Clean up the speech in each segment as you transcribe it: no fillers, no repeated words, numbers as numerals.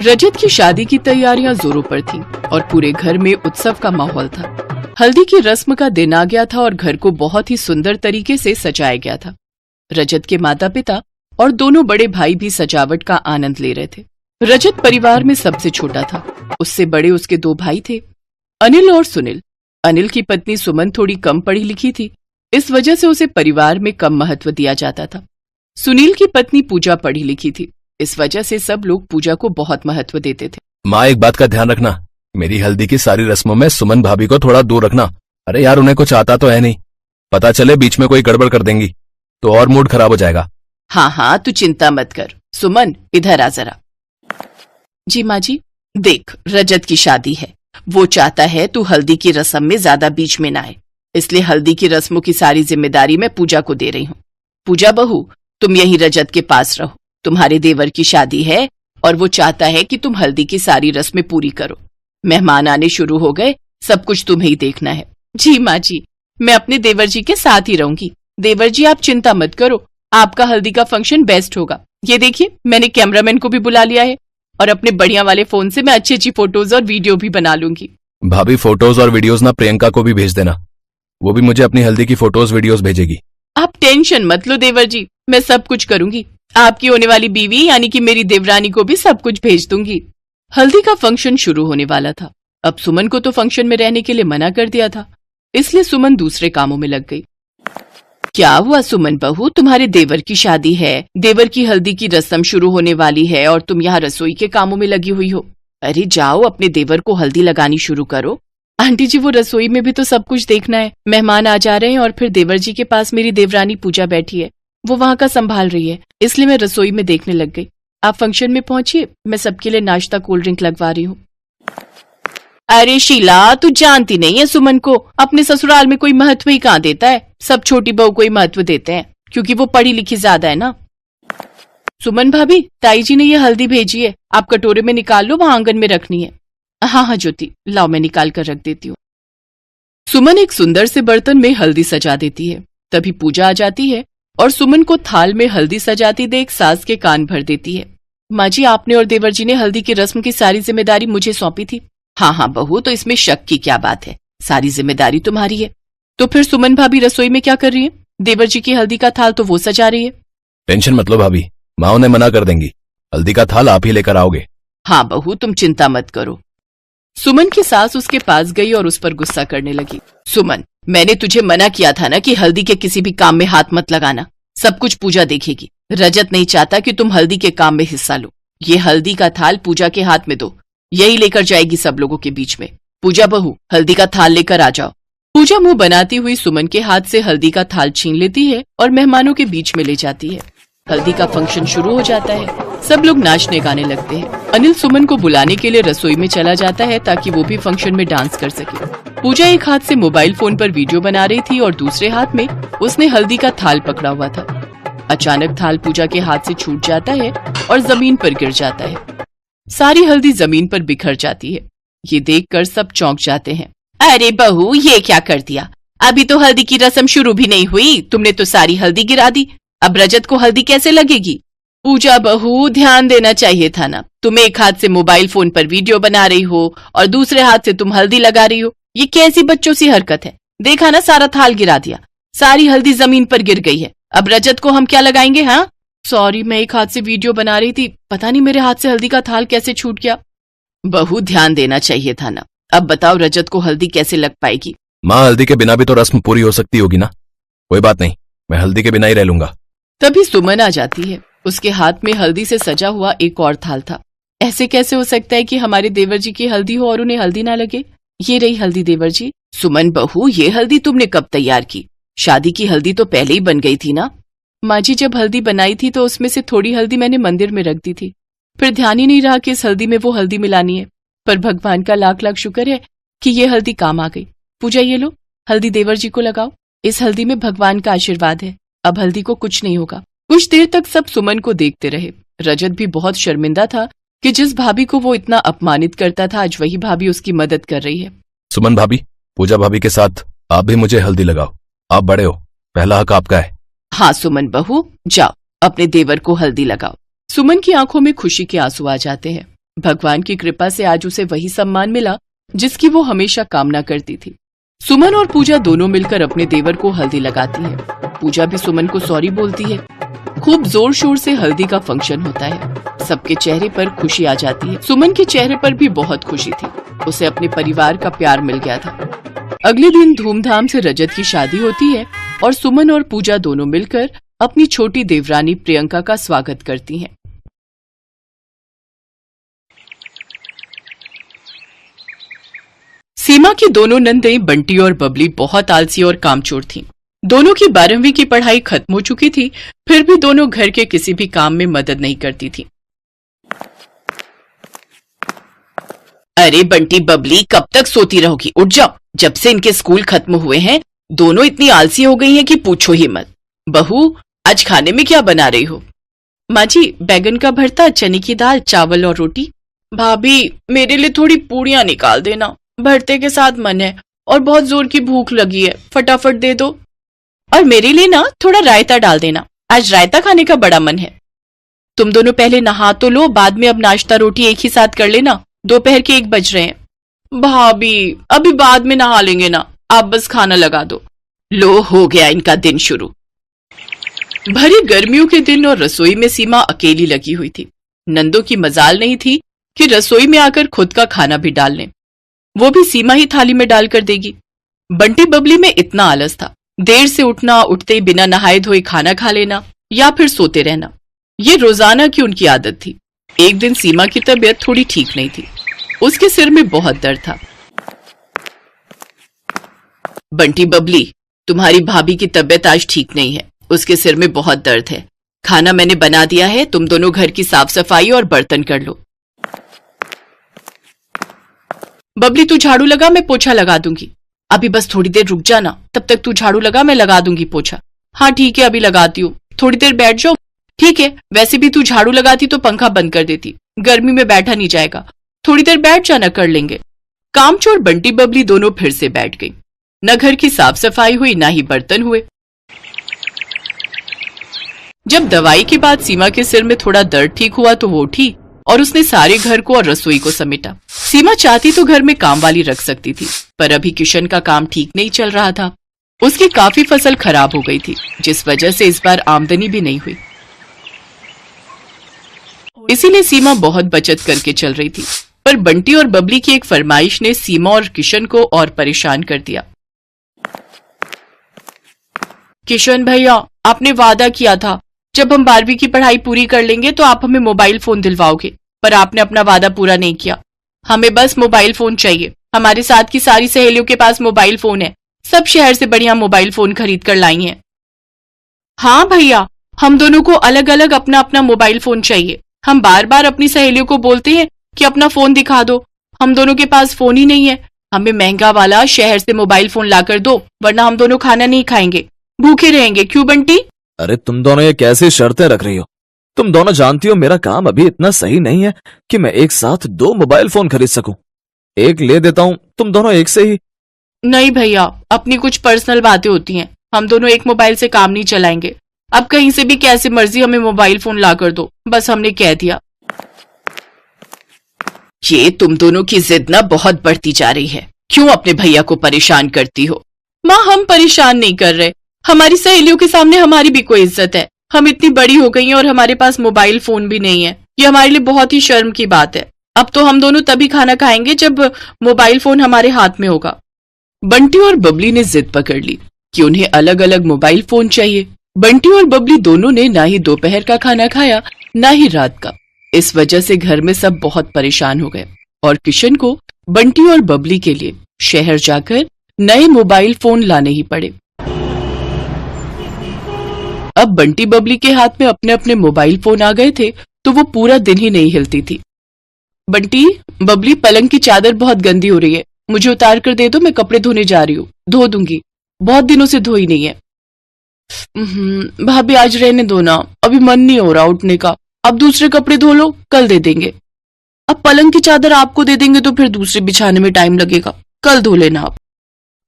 रजत की शादी की तैयारियां जोरों पर थीं और पूरे घर में उत्सव का माहौल था। हल्दी की रस्म का दिन आ गया था और घर को बहुत ही सुंदर तरीके से सजाया गया था। रजत के माता पिता और दोनों बड़े भाई भी सजावट का आनंद ले रहे थे। रजत परिवार में सबसे छोटा था। उससे बड़े उसके दो भाई थे, अनिल और सुनील। अनिल की पत्नी सुमन थोड़ी कम पढ़ी लिखी थी, इस वजह से उसे परिवार में कम महत्व दिया जाता था। सुनील की पत्नी पूजा पढ़ी लिखी थी, इस वजह से सब लोग पूजा को बहुत महत्व देते थे। माँ, एक बात का ध्यान रखना, मेरी हल्दी की सारी रस्मों में सुमन भाभी को थोड़ा दूर रखना। अरे यार, उन्हें कुछ आता तो है नहीं, पता चले बीच में कोई गड़बड़ कर देंगी तो और मूड खराब हो जाएगा। हाँ हाँ, तू चिंता मत कर। सुमन, इधर आ जरा। जी माँ जी। देख, रजत की शादी है, वो चाहता है तू हल्दी की रस्म में ज्यादा बीच में ना आए, इसलिए हल्दी की रस्मों की सारी जिम्मेदारी मैं पूजा को दे रही हूँ। पूजा बहू, तुम यहीं रजत के पास रहो। तुम्हारे देवर की शादी है और वो चाहता है कि तुम हल्दी की सारी रस्में पूरी करो। मेहमान आने शुरू हो गए, सब कुछ तुम्हें ही देखना है। जी माँ जी, मैं अपने देवर जी के साथ ही रहूंगी। देवर जी, आप चिंता मत करो, आपका हल्दी का फंक्शन बेस्ट होगा। ये देखिए, मैंने कैमरामैन को भी बुला लिया है और अपने बढ़िया वाले फोन से मैं अच्छी अच्छी फोटोज और वीडियो भी बना लूंगी। भाभी, फोटोज और वीडियोज ना प्रियंका को भी भेज देना, वो भी मुझे अपनी हल्दी की फोटोज वीडियोज भेजेगी। आप टेंशन मत लो देवर जी, मैं सब कुछ करूंगी। आपकी होने वाली बीवी यानी कि मेरी देवरानी को भी सब कुछ भेज दूंगी। हल्दी का फंक्शन शुरू होने वाला था। अब सुमन को तो फंक्शन में रहने के लिए मना कर दिया था, इसलिए सुमन दूसरे कामों में लग गई। क्या हुआ सुमन बहू, तुम्हारे देवर की शादी है, देवर की हल्दी की रस्म शुरू होने वाली है और तुम यहाँ रसोई के कामों में लगी हुई हो। अरे जाओ, अपने देवर को हल्दी लगानी शुरू करो। आंटी जी, वो रसोई में भी तो सब कुछ देखना है। मेहमान आ जा रहे हैं और फिर देवर जी के पास मेरी देवरानी पूजा बैठी है, वो वहाँ का संभाल रही है, इसलिए मैं रसोई में देखने लग गई। आप फंक्शन में पहुंचिए, मैं सबके लिए नाश्ता कोल्ड ड्रिंक लगवा रही हूँ। अरे शीला, तू जानती नहीं है सुमन को, अपने ससुराल में कोई महत्व ही कहाँ देता है। सब छोटी बहू को ही महत्व देते हैं क्योंकि वो पढ़ी लिखी ज्यादा है ना। सुमन भाभी, ताई जी ने ये हल्दी भेजी है, आप कटोरे में निकाल लो, वहां आंगन में रखनी है। हाँ हाँ ज्योति, लाओ मैं निकाल कर रख देती हूँ। सुमन एक सुंदर से बर्तन में हल्दी सजा देती है। तभी पूजा आ जाती है और सुमन को थाल में हल्दी सजाती देख सास के कान भर देती है। माँ जी, आपने और देवर जी ने हल्दी की रस्म की सारी जिम्मेदारी मुझे सौंपी थी। हाँ हाँ बहू, तो इसमें शक की क्या बात है, सारी जिम्मेदारी तुम्हारी है। तो फिर सुमन भाभी रसोई में क्या कर रही है? देवर जी की हल्दी का थाल तो वो सजा रही है। टेंशन मत लो भाभी, माँ उन्हें मना कर देंगी, हल्दी का थाल आप ही लेकर आओगे। हाँ बहू, तुम चिंता मत करो। सुमन की सास उसके पास गई और उस पर गुस्सा करने लगी। सुमन, मैंने तुझे मना किया था ना कि हल्दी के किसी भी काम में हाथ मत लगाना, सब कुछ पूजा देखेगी। रजत नहीं चाहता कि तुम हल्दी के काम में हिस्सा लो। ये हल्दी का थाल पूजा के हाथ में दो, यही लेकर जाएगी सब लोगों के बीच में। पूजा बहू, हल्दी का थाल लेकर आ जाओ। पूजा मुंह बनाती हुई सुमन के हाथ से हल्दी का थाल छीन लेती है और मेहमानों के बीच में ले जाती है। हल्दी का फंक्शन शुरू हो जाता है, सब लोग नाचने गाने लगते हैं। अनिल सुमन को बुलाने के लिए रसोई में चला जाता है ताकि वो भी फंक्शन में डांस कर सके। पूजा एक हाथ से मोबाइल फोन पर वीडियो बना रही थी और दूसरे हाथ में उसने हल्दी का थाल पकड़ा हुआ था। अचानक थाल पूजा के हाथ से छूट जाता है और जमीन पर गिर जाता है। सारी हल्दी जमीन पर बिखर जाती है। ये देखकर सब चौंक जाते हैं। अरे बहू, ये क्या कर दिया? अभी तो हल्दी की रस्म शुरू भी नहीं हुई, तुमने तो सारी हल्दी गिरा दी। अब रजत को हल्दी कैसे लगेगी? पूजा बहू, ध्यान देना चाहिए था ना, तुम एक हाथ से मोबाइल फोन पर वीडियो बना रही हो और दूसरे हाथ से तुम हल्दी लगा रही हो। ये कैसी बच्चों सी हरकत है? देखा ना, सारा थाल गिरा दिया, सारी हल्दी जमीन पर गिर गई है। अब रजत को हम क्या लगाएंगे? हाँ सॉरी, मैं एक हाथ से वीडियो बना रही थी, पता नहीं मेरे हाथ से हल्दी का थाल कैसे छूट गया। बहू, ध्यान देना चाहिए था ना। अब बताओ, रजत को हल्दी कैसे लग पाएगी? माँ, हल्दी के बिना भी तो रस्म पूरी हो सकती होगी ना। कोई बात नहीं, मैं हल्दी के बिना ही रह लूंगा। तभी सुमन आ जाती है। उसके हाथ में हल्दी से सजा हुआ एक और थाल था। ऐसे कैसे हो सकता है कि हमारे देवर जी की हल्दी हो और उन्हें हल्दी ना लगे? ये रही हल्दी देवर जी। सुमन बहू, ये हल्दी तुमने कब तैयार की? शादी की हल्दी तो पहले ही बन गई थी ना। माँ जी, जब हल्दी बनाई थी तो उसमें से थोड़ी हल्दी मैंने मंदिर में रख दी थी, फिर ध्यान ही नहीं रहा कि इस हल्दी में वो हल्दी मिलानी है। पर भगवान का लाख लाख शुक्र है कि ये हल्दी काम आ गई। पूजा, ये लो, हल्दी देवर जी को लगाओ। इस हल्दी में भगवान का आशीर्वाद है, अब हल्दी को कुछ नहीं होगा। कुछ देर तक सब सुमन को देखते रहे। रजत भी बहुत शर्मिंदा था कि जिस भाभी को वो इतना अपमानित करता था, आज वही भाभी उसकी मदद कर रही है। सुमन भाभी, पूजा भाभी के साथ आप भी मुझे हल्दी लगाओ, आप बड़े हो, पहला हक आपका है। हाँ सुमन बहू, जाओ अपने देवर को हल्दी लगाओ। सुमन की आंखों में खुशी के आंसू आ जाते हैं। भगवान की कृपा से आज उसे वही सम्मान मिला जिसकी वो हमेशा कामना करती थी। सुमन और पूजा दोनों मिलकर अपने देवर को हल्दी लगाती है। पूजा भी सुमन को सॉरी बोलती है। खूब जोर शोर से हल्दी का फंक्शन होता है। सबके चेहरे पर खुशी आ जाती है। सुमन के चेहरे पर भी बहुत खुशी थी। उसे अपने परिवार का प्यार मिल गया था। अगले दिन धूमधाम से रजत की शादी होती है और सुमन और पूजा दोनों मिलकर अपनी छोटी देवरानी प्रियंका का स्वागत करती हैं। सीमा की दोनों नंदें बंटी और बबली बहुत आलसी और कामचोर थीं। दोनों की 12वीं की पढ़ाई खत्म हो चुकी थी, फिर भी दोनों घर के किसी भी काम में मदद नहीं करती थीं। अरे बंटी बबली, कब तक सोती रहोगी? उठ जाओ। जब से इनके स्कूल खत्म हुए हैं दोनों इतनी आलसी हो गई हैं कि पूछो ही मत। बहू, आज खाने में क्या बना रही हो? माँ जी, बैगन का भरता, चने की दाल, चावल और रोटी। भाभी, मेरे लिए थोड़ी पूड़ियां निकाल देना, भरते के साथ मन है और बहुत जोर की भूख लगी है, फटाफट दे दो। और मेरे लिए ना थोड़ा रायता डाल देना, आज रायता खाने का बड़ा मन है। तुम दोनों पहले नहा तो लो, बाद में अब नाश्ता रोटी एक ही साथ कर लेना, दोपहर के 1 बज रहे हैं। भाभी, अभी बाद में नहा लेंगे ना, आप बस खाना लगा दो। लो, हो गया इनका दिन शुरू। भरी गर्मियों के दिन और रसोई में सीमा अकेली लगी हुई थी। नंदों की मजाल नहीं थी कि रसोई में आकर खुद का खाना भी डाल लें, वो भी सीमा ही थाली में डालकर देगी। बंटी बबली में इतना आलस था, देर से उठना, उठते ही बिना नहाए धोए खाना खा लेना या फिर सोते रहना, ये रोजाना की उनकी आदत थी। एक दिन सीमा की तबीयत थोड़ी ठीक नहीं थी, उसके सिर में बहुत दर्द था। बंटी बबली, तुम्हारी भाभी की तबीयत आज ठीक नहीं है, उसके सिर में बहुत दर्द है। खाना मैंने बना दिया है, तुम दोनों घर की साफ सफाई और बर्तन कर लो। बबली, तू झाड़ू लगा, मैं पोछा लगा दूंगी। अभी बस थोड़ी देर रुक जाना, तब तक तू झाड़ू लगा, मैं लगा दूंगी पोछा। हाँ ठीक है, अभी लगाती हूँ, थोड़ी देर बैठ जाओ। ठीक है, वैसे भी तू झाड़ू लगाती तो पंखा बंद कर देती, गर्मी में बैठा नहीं जाएगा, थोड़ी देर बैठ जाना, कर लेंगे। कामचोर बंटी बबली दोनों फिर से बैठ गई। न घर की साफ सफाई हुई, ना ही बर्तन हुए। जब दवाई के बाद सीमा के सिर में थोड़ा दर्द ठीक हुआ तो वो उठी और उसने सारे घर को और रसोई को समेटा। सीमा चाहती तो घर में काम वाली रख सकती थी, पर अभी किशन का काम ठीक नहीं चल रहा था। उसकी काफी फसल खराब हो गई थी, जिस वजह से इस बार आमदनी भी नहीं हुई। इसीलिए सीमा बहुत बचत करके चल रही थी, पर बंटी और बबली की एक फरमाइश ने सीमा और किशन को और परेशान कर दिया। किशन भैया, आपने वादा किया था जब हम 12वीं की पढ़ाई पूरी कर लेंगे तो आप हमें मोबाइल फोन दिलवाओगे, पर आपने अपना वादा पूरा नहीं किया। हमें बस मोबाइल फोन चाहिए। हमारे साथ की सारी सहेलियों के पास मोबाइल फोन है, सब शहर से बढ़िया मोबाइल फोन खरीद कर लाई हैं। हाँ भैया, हम दोनों को अलग अलग अपना अपना मोबाइल फोन चाहिए। हम बार बार अपनी सहेलियों को बोलते हैं कि अपना फोन दिखा दो, हम दोनों के पास फोन ही नहीं है। हमें महंगा वाला शहर से मोबाइल फोन लाकर दो, वरना हम दोनों खाना नहीं खाएंगे, भूखे रहेंगे। क्यों बंटी? अरे तुम दोनों ये कैसी शर्तें रख रही हो? तुम दोनों जानती हो मेरा काम अभी इतना सही नहीं है कि मैं एक साथ 2 मोबाइल फोन खरीद सकूं। एक ले देता हूं, तुम दोनों एक से ही। नहीं भैया, अपनी कुछ पर्सनल बातें होती हैं, हम दोनों एक मोबाइल से काम नहीं चलाएंगे। अब कहीं से भी कैसे मर्जी हमें मोबाइल फोन ला कर दो, बस हमने कह दिया। ये तुम दोनों की जिद ना बहुत बढ़ती जा रही है, क्यों अपने भैया को परेशान करती हो? माँ, हम परेशान नहीं कर रहे, हमारी सहेलियों के सामने हमारी भी कोई इज्जत है। हम इतनी बड़ी हो गई हैं और हमारे पास मोबाइल फोन भी नहीं है, ये हमारे लिए बहुत ही शर्म की बात है। अब तो हम दोनों तभी खाना खाएंगे जब मोबाइल फोन हमारे हाथ में होगा। बंटी और बबली ने जिद पकड़ ली कि उन्हें अलग अलग मोबाइल फोन चाहिए। बंटी और बबली दोनों ने ना ही दोपहर का खाना खाया, ना ही रात का। इस वजह से घर में सब बहुत परेशान हो गए और किशन को बंटी और बबली के लिए शहर जाकर नए मोबाइल फोन लाने ही पड़े। अब बंटी बबली के हाथ में अपने अपने मोबाइल फोन आ गए थे तो वो पूरा दिन ही नहीं हिलती थी। बंटी, बबली, पलंग की चादर बहुत गंदी हो रही है, मुझे उतार कर दे दो, मैं कपड़े धोने जा रही हूँ, धो दूंगी, बहुत दिनों से धोई नहीं है। भाभी, आज रहने दो ना, अभी मन नहीं हो रहा उठने का, अब दूसरे कपड़े धो लो, कल दे देंगे। अब पलंग की चादर आपको दे देंगे तो फिर दूसरे बिछाने में टाइम लगेगा, कल धो लेना आप।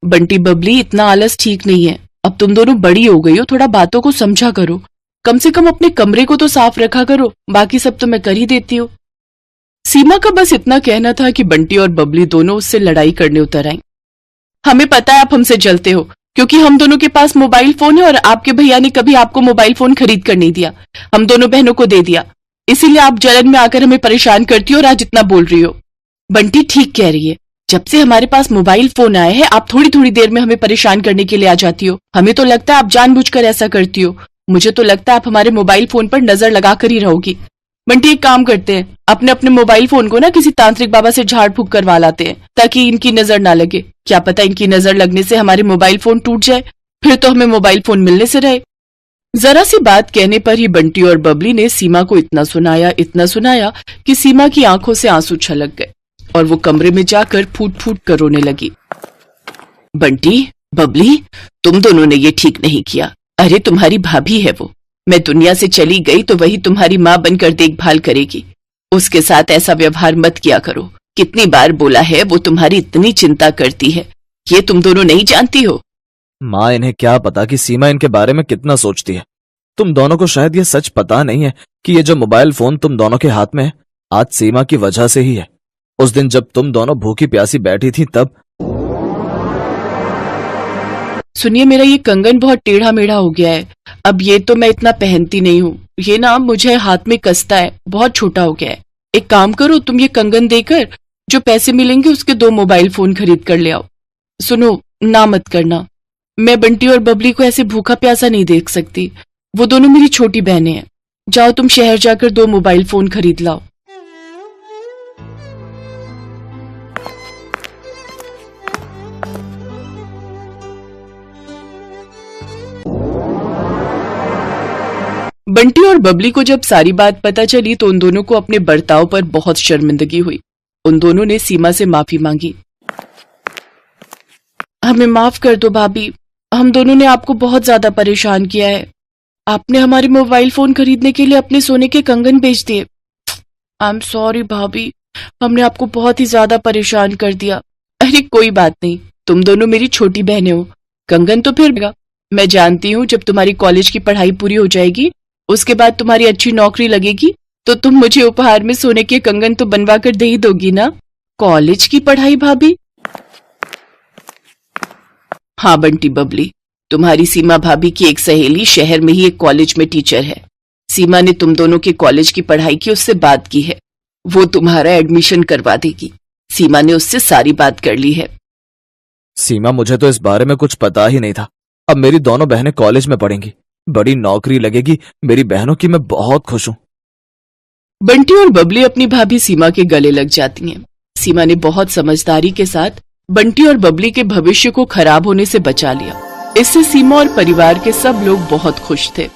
बंटी बबली, इतना आलस ठीक नहीं है, अब तुम दोनों बड़ी हो गई हो, थोड़ा बातों को समझा करो, कम से कम अपने कमरे को तो साफ रखा करो, बाकी सब तो मैं कर ही देती हूँ। सीमा का बस इतना कहना था कि बंटी और बबली दोनों उससे लड़ाई करने उतर आईं। हमें पता है आप हमसे जलते हो, क्योंकि हम दोनों के पास मोबाइल फोन है और आपके भैया ने कभी आपको मोबाइल फोन खरीद कर नहीं दिया, हम दोनों बहनों को दे दिया, इसीलिए आप जलन में आकर हमें परेशान करती हो और आज इतना बोल रही हो। बंटी ठीक कह रही है, जब से हमारे पास मोबाइल फोन आए हैं आप थोड़ी थोड़ी देर में हमें परेशान करने के लिए आ जाती हो। हमें तो लगता है आप जानबूझकर ऐसा करती हो। मुझे तो लगता है आप हमारे मोबाइल फोन पर नजर लगाकर ही रहोगी। बंटी एक काम करते हैं, अपने अपने मोबाइल फोन को ना किसी तांत्रिक बाबा से झाड़ फूक करवा लाते हैं ताकि इनकी नजर ना लगे। क्या पता इनकी नजर लगने से हमारे मोबाइल फोन टूट जाए, फिर तो हमें मोबाइल फोन मिलने से रहे। जरा सी बात कहने पर ही बंटी और बबली ने सीमा को इतना सुनाया कि सीमा की आंखों से आंसू छलक गए और वो कमरे में जाकर फूट फूट कर रोने लगी। बंटी, बबली, तुम दोनों ने ये ठीक नहीं किया। अरे तुम्हारी भाभी है वो, मैं दुनिया से चली गई तो वही तुम्हारी माँ बनकर देखभाल करेगी। उसके साथ ऐसा व्यवहार मत किया करो। कितनी बार बोला है, वो तुम्हारी इतनी चिंता करती है, ये तुम दोनों नहीं जानती हो। माँ, इन्हें क्या पता कि सीमा इनके बारे में कितना सोचती है। तुम दोनों को शायद ये सच पता नहीं है कि ये जो मोबाइल फोन तुम दोनों के हाथ में है आज सीमा की वजह से ही है। उस दिन जब तुम दोनों भूखी प्यासी बैठी थी तब। सुनिए, मेरा ये कंगन बहुत टेढ़ा मेढ़ा हो गया है, अब ये तो मैं इतना पहनती नहीं हूँ, ये ना मुझे हाथ में कसता है, बहुत छोटा हो गया है। एक काम करो, तुम ये कंगन देकर जो पैसे मिलेंगे उसके 2 मोबाइल फोन खरीद कर ले आओ। सुनो, ना मत करना, मैं बंटी और बबली को ऐसे भूखा प्यासा नहीं देख सकती, वो दोनों मेरी छोटी बहनें हैं। जाओ तुम शहर जाकर 2 मोबाइल फोन खरीद लाओ। बंटी और बबली को जब सारी बात पता चली तो उन दोनों को अपने बर्ताव पर बहुत शर्मिंदगी हुई। उन दोनों ने सीमा से माफी मांगी। हमें माफ कर दो भाभी, हम दोनों ने आपको बहुत ज्यादा परेशान किया है। आपने हमारे मोबाइल फोन खरीदने के लिए अपने सोने के कंगन बेच दिए। आई एम सॉरी भाभी, हमने आपको बहुत ही ज्यादा परेशान कर दिया। अरे कोई बात नहीं, तुम दोनों मेरी छोटी बहनें हो, कंगन तो फिर मिलेगा। मैं जानती हूँ जब तुम्हारी कॉलेज की पढ़ाई पूरी हो जाएगी, उसके बाद तुम्हारी अच्छी नौकरी लगेगी, तो तुम मुझे उपहार में सोने के कंगन तो बनवा कर दे ही दोगी ना। कॉलेज की पढ़ाई भाभी? हाँ बंटी बबली, तुम्हारी सीमा भाभी की एक सहेली शहर में ही एक कॉलेज में टीचर है। सीमा ने तुम दोनों के कॉलेज की पढ़ाई की उससे बात की है, वो तुम्हारा एडमिशन करवा देगी। सीमा ने उससे सारी बात कर ली है। सीमा, मुझे तो इस बारे में कुछ पता ही नहीं था। अब मेरी दोनों बहनें कॉलेज में पढ़ेंगी, बड़ी नौकरी लगेगी मेरी बहनों की, मैं बहुत खुश हूं। बंटी और बबली अपनी भाभी सीमा के गले लग जाती हैं। सीमा ने बहुत समझदारी के साथ बंटी और बबली के भविष्य को खराब होने से बचा लिया। इससे सीमा और परिवार के सब लोग बहुत खुश थे।